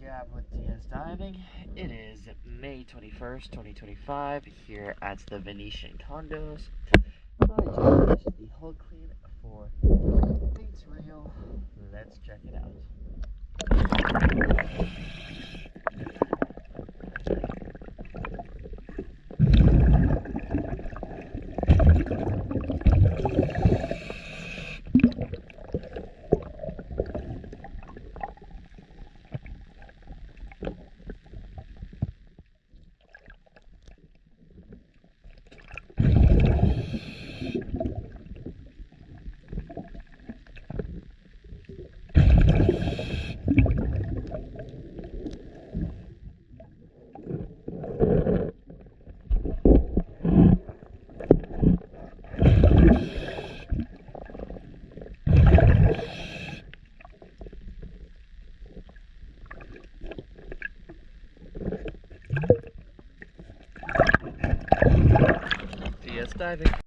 Gab with DS Diving. It is May 21st, 2025, here at the Venetian Condos. I just finished the hull clean for Paint's Real. Let's check it out. DS Diving.